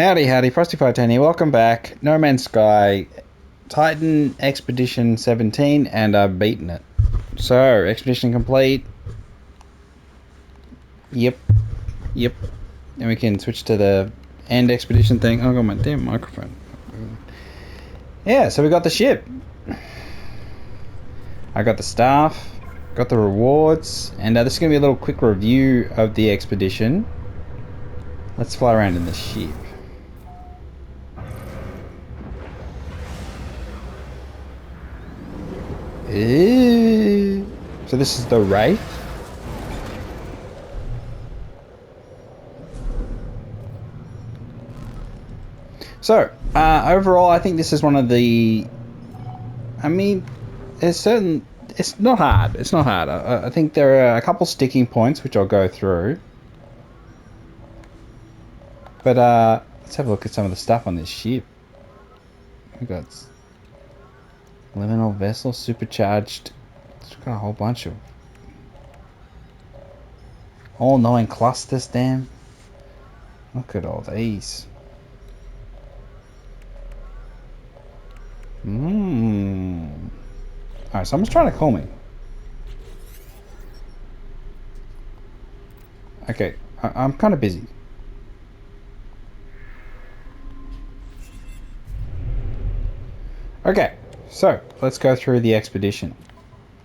Howdy, howdy, Frosty510 here. Welcome back. No Man's Sky, Titan Expedition 17, and I've beaten it. So, expedition complete. Yep. And we can switch to the end expedition thing. Oh, I got my damn microphone. Yeah, so we got the ship. I got the staff, got the rewards, and this is going to be a little quick review of the expedition. Let's fly around in the ship. So this is the Wraith. So overall, I think this is one of the. I mean, it's not hard. It's not hard. I think there are a couple sticking points which I'll go through. But let's have a look at some of the stuff on this ship. We got liminal vessel, supercharged. It's got a whole bunch of all-knowing clusters. Damn! Look at all these. Alright, someone's trying to call me. Okay, I'm kind of busy. Okay, so let's go through the expedition.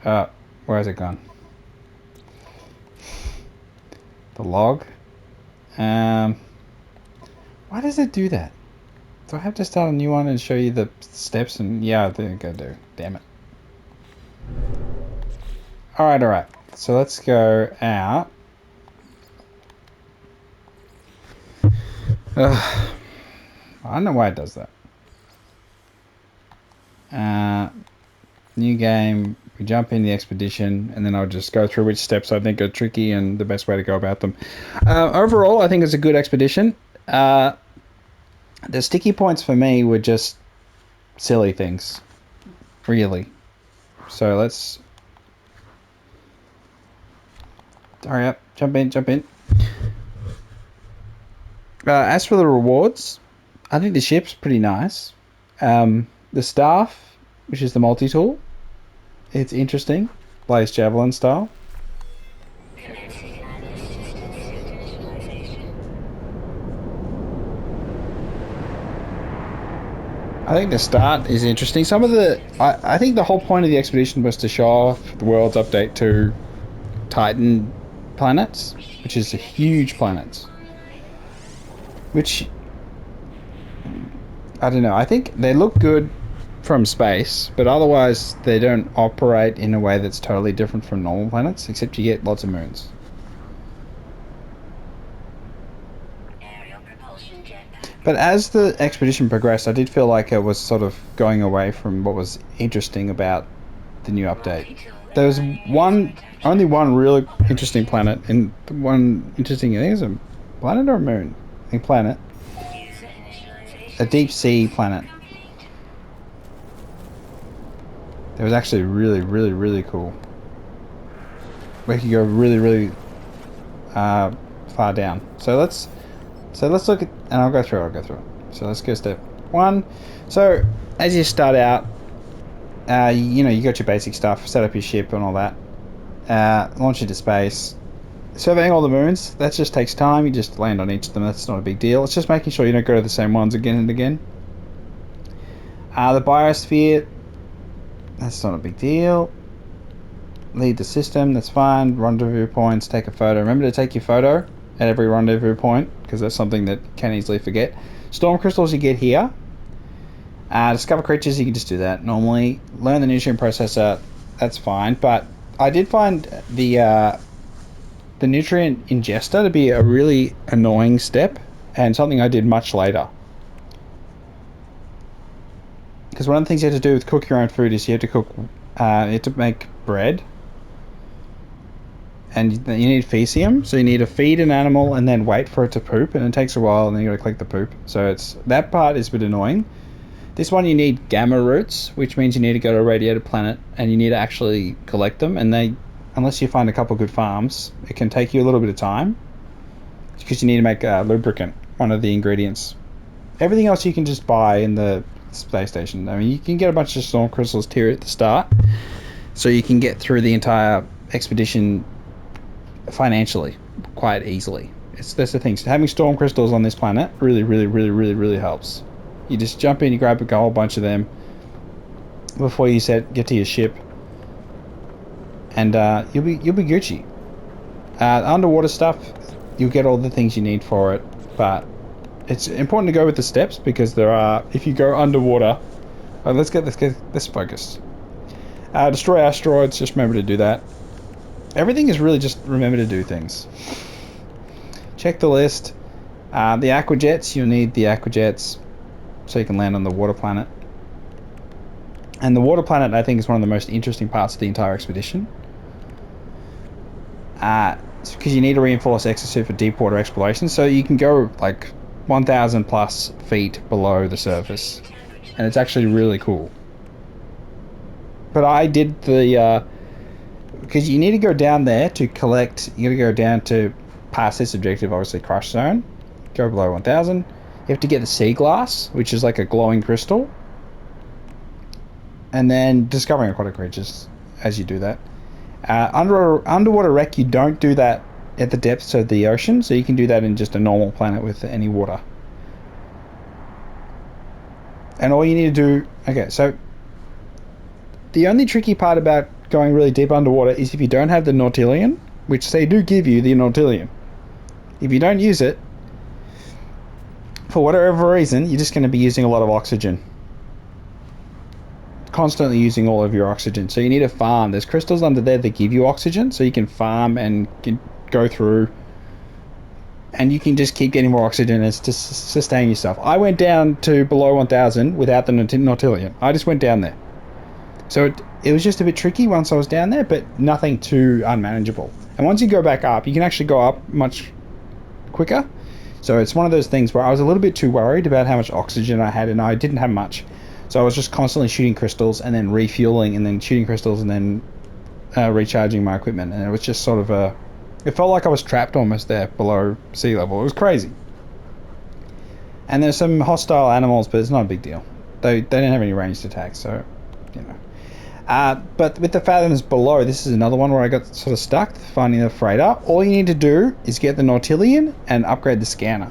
Where has it gone? The log. Why does it do that? Do I have to start a new one and show you the steps? And yeah, I think I do. Damn it. Alright. So let's go out. I don't know why it does that. New game. We jump in the expedition, and then I'll just go through which steps I think are tricky and the best way to go about them. Overall, I think it's a good expedition. The sticky points for me were just silly things, really. So let's hurry up, jump in. As for the rewards, I think the ship's pretty nice. The staff, which is the multi-tool, it's interesting, blaze javelin style. I think the start is interesting. Some of the... I think the whole point of the expedition was to show off the world's update to Titan planets, which is a huge planets. Which... I don't know. I think they look good from space, but otherwise they don't operate in a way that's totally different from normal planets, except you get lots of moons. But as the expedition progressed, I did feel like it was sort of going away from what was interesting about the new update. There was only one really interesting planet, and one interesting, I think it's a planet or a moon? I think planet. A deep sea planet. That was actually really cool. We could go really far down. So let's look at, and I'll go through it. So let's go step one. So as you start out, you got your basic stuff, set up your ship and all that. Launch into space. Surveying all the moons, that just takes time. You just land on each of them. That's not a big deal. It's just making sure you don't go to the same ones again and again. The biosphere, that's not a big deal. Lead the system, that's fine. Rendezvous points, take a photo. Remember to take your photo at every rendezvous point, because that's something that can easily forget. Storm crystals you get here. Discover creatures, you can just do that normally. Learn the nutrient processor, that's fine. But I did find the nutrient ingester to be a really annoying step, and something I did much later. Because one of the things you have to do with cook your own food is you have to make bread, and you need faecium, so you need to feed an animal and then wait for it to poop, and it takes a while, and then you got to collect the poop. So that part is a bit annoying. This one you need gamma roots, which means you need to go to a radiated planet and you need to actually collect them, and unless you find a couple good farms, it can take you a little bit of time because you need to make lubricant, one of the ingredients. Everything else you can just buy in the space station. I mean, you can get a bunch of storm crystals here at the start, so you can get through the entire expedition financially quite easily. That's the thing. So having storm crystals on this planet really helps. You just jump in, you grab a whole bunch of them before you get to your ship, and you'll be Gucci. Underwater stuff, you'll get all the things you need for it, but it's important to go with the steps because if you go underwater, let's focus. Destroy asteroids. Just remember to do that. Everything is really just remember to do things. Check the list. The aquajets, you'll need the aquajets so you can land on the water planet. And the water planet, I think, is one of the most interesting parts of the entire expedition. Because you need to reinforce exosuit for deep water exploration, so you can go like 1,000 plus feet below the surface, and it's actually really cool. But I did because you need to go down there to collect. You got to go down to pass this objective, obviously crush zone. Go below 1,000. You have to get the sea glass, which is like a glowing crystal, and then discovering aquatic creatures as you do that. Underwater wreck, you don't do that at the depths of the ocean, so you can do that in just a normal planet with any water. And all you need to do... Okay, so the only tricky part about going really deep underwater is if you don't have the Nautilian, which they do give you the Nautilian. If you don't use it, for whatever reason, you're just going to be using a lot of oxygen. Constantly using all of your oxygen, so you need to farm. There's crystals under there that give you oxygen, so you can farm and go through, and you can just keep getting more oxygen and to sustain yourself. I went down to below 1,000 without the Nautilian. I just went down there, so it was just a bit tricky once I was down there, but nothing too unmanageable. And once you go back up, you can actually go up much quicker. So it's one of those things where I was a little bit too worried about how much oxygen I had, and I didn't have much. So I was just constantly shooting crystals and then refueling and then shooting crystals and then recharging my equipment. And it was just sort of it felt like I was trapped almost there below sea level. It was crazy. And there's some hostile animals, but it's not a big deal. They didn't have any ranged attacks, so, you know. But with the fathoms below, this is another one where I got sort of stuck finding the freighter. All you need to do is get the Nautilian and upgrade the scanner.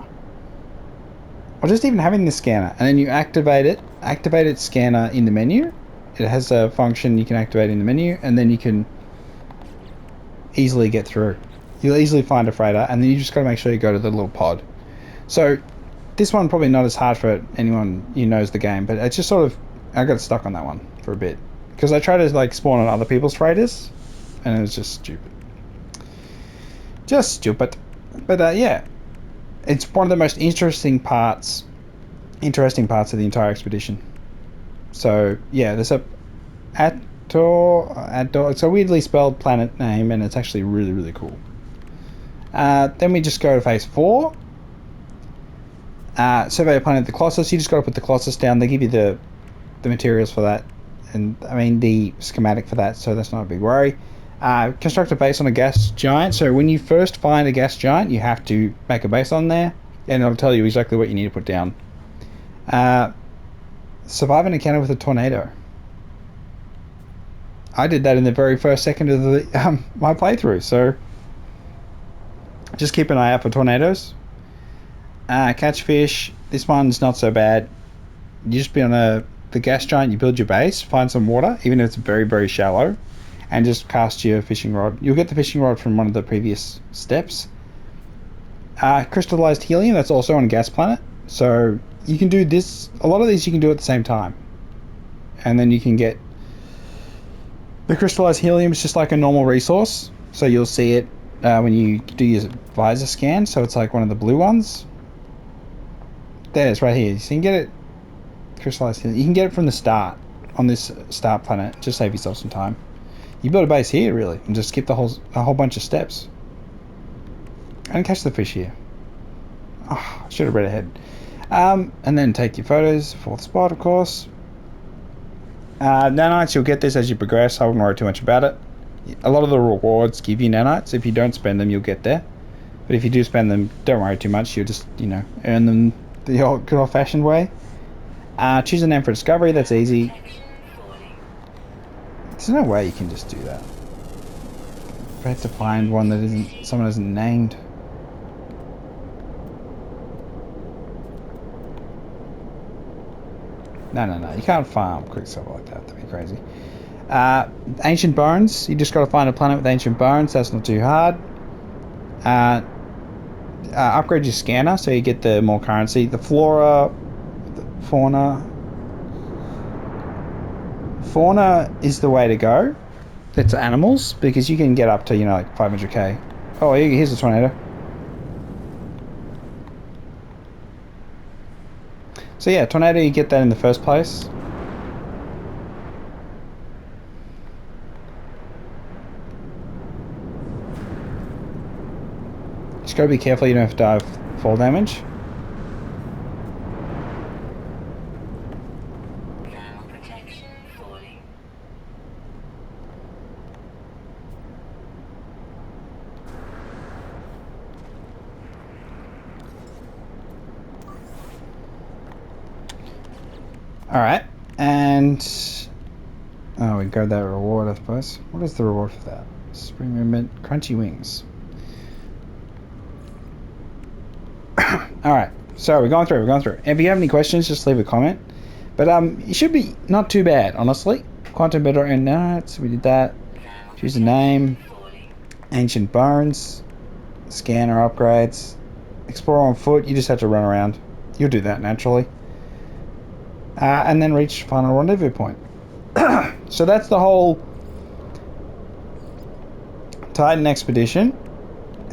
Or just even having the scanner, and then you activate its scanner in the menu. It has a function you can activate in the menu, and then you can easily get through. You'll easily find a freighter, and then you just got to make sure you go to the little pod. So this one probably not as hard for anyone who knows the game, but it's just sort of, I got stuck on that one for a bit because I tried to like spawn on other people's freighters, and it was just stupid. But yeah. It's one of the most interesting parts of the entire expedition. So yeah, there's it's a weirdly spelled planet name, and it's actually really cool. Then we just go to phase 4. Survey a planet, the Colossus. You just got to put the Colossus down. They give you the materials for that, and I mean the schematic for that, so that's not a big worry. Construct a base on a gas giant. So when you first find a gas giant, you have to make a base on there, and it'll tell you exactly what you need to put down. Survive an encounter with a tornado. I did that in the very first second of my playthrough, so just keep an eye out for tornadoes. Catch fish. This one's not so bad. You just be on the gas giant, you build your base, find some water, even if it's very shallow, and just cast your fishing rod. You'll get the fishing rod from one of the previous steps. Crystallized helium, that's also on a gas planet. So you can do this, a lot of these you can do at the same time. And then you can get the crystallized helium. It's just like a normal resource. So you'll see it when you do your visor scan. So it's like one of the blue ones. There, it's right here. So you can get it, crystallized helium. You can get it from the start on this start planet. Just save yourself some time. You build a base here, really, and just skip a whole bunch of steps. And catch the fish here. Oh, I should have read ahead. And then take your photos. 4th spot, of course. Nanites, you'll get this as you progress. I wouldn't worry too much about it. A lot of the rewards give you nanites. If you don't spend them, you'll get there. But if you do spend them, don't worry too much. You'll just, earn them The old good old-fashioned way. Choose a name for discovery. That's easy. There's no way you can just do that. I have to find one that isn't someone isn't named. No. You can't farm Quicksilver like that. That'd be crazy. Ancient bones. You just got to find a planet with ancient bones. That's not too hard. Upgrade your scanner so you get the more currency. The flora, the fauna. Fauna is the way to go. It's animals because you can get up to like 500k. Oh, here's a tornado. So yeah, tornado, you get that in the first place. Just gotta be careful you don't have to die of fall damage. Alright, and oh, we got that reward, I suppose. What is the reward for that? Spring movement, crunchy wings. Alright, so we're going through. If you have any questions, just leave a comment. But it should be not too bad, honestly. Quantum better and nuts, we did that. Choose a name. Ancient bones. Scanner upgrades. Explore on foot, you just have to run around. You'll do that naturally. And then reach final rendezvous point. So that's the whole Titan expedition.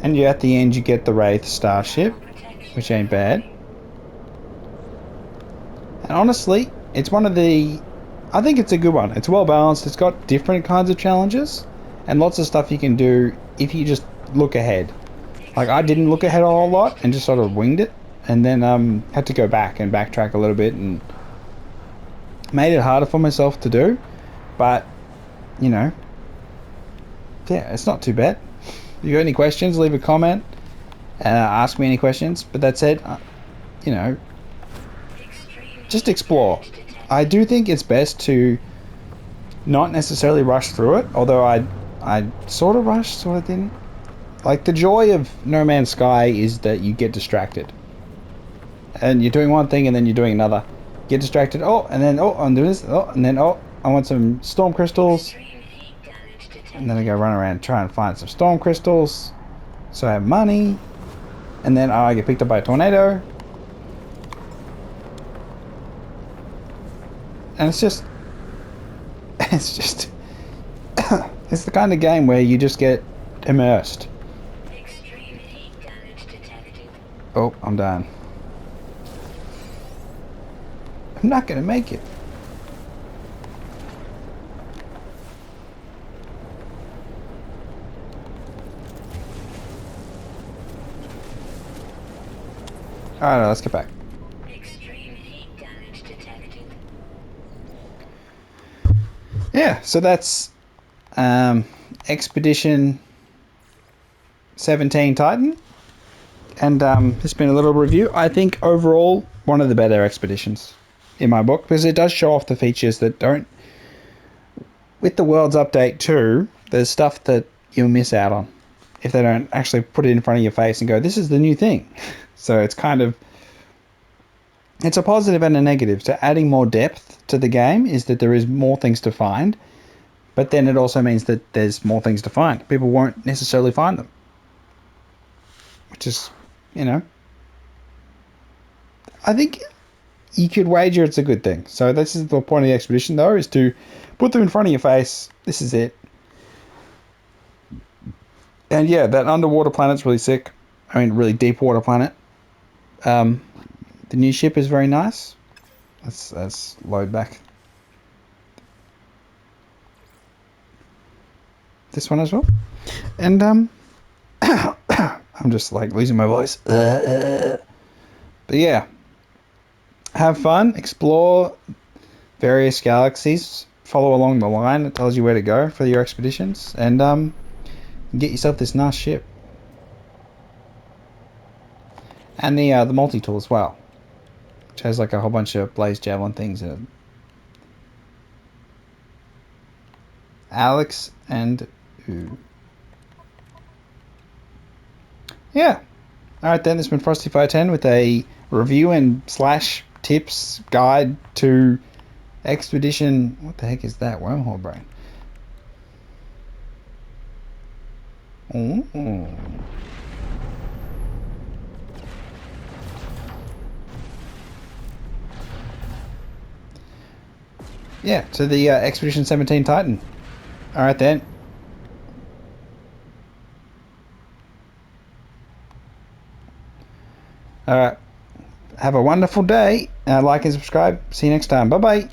And at the end you get the Wraith starship, which ain't bad. And honestly, it's one of the... I think it's a good one. It's well balanced. It's got different kinds of challenges and lots of stuff you can do if you just look ahead. Like, I didn't look ahead a whole lot and just sort of winged it. And then had to go back and backtrack a little bit and made it harder for myself to do. But, yeah, it's not too bad. If you got any questions, leave a comment and ask me any questions. But that said, just explore. I do think it's best to not necessarily rush through it, although I sort of rushed, sort of didn't. Like, the joy of No Man's Sky is that you get distracted. And you're doing one thing and then you're doing another. Get distracted, and then, I'm doing this, and then, I want some storm crystals. And then I go run around and try and find some storm crystals. So I have money. And then I get picked up by a tornado. And it's just... it's the kind of game where you just get immersed. Oh, I'm done. I'm not gonna make it. Alright, let's get back. Yeah, so that's Expedition 17 Titan. And it's been a little review. I think overall, one of the better expeditions in my book, because it does show off the features that don't... With the Worlds Update 2, there's stuff that you'll miss out on if they don't actually put it in front of your face and go, this is the new thing. So it's kind of... It's a positive and a negative. So adding more depth to the game is that there is more things to find, but then it also means that there's more things to find. People won't necessarily find them. Which is, I think you could wager it's a good thing. So this is the point of the expedition, though, is to put them in front of your face. This is it. And yeah, that underwater planet's really sick. I mean, really deep water planet. The new ship is very nice. Let's load back. This one as well. And I'm just like losing my voice. But yeah, have fun, explore various galaxies, follow along the line that tells you where to go for your expeditions, and get yourself this nice ship. And the multi-tool as well. which has like a whole bunch of blaze javelin things in it. Alex and Ooh. Yeah. Alright then, this has been Frosty510 with a review and slash tips guide to Expedition. What the heck is that? Wormhole Brain. Ooh. Yeah, to the Expedition 17 Titan. Alright then. Alright. Have a wonderful day. Like and subscribe. See you next time. Bye bye.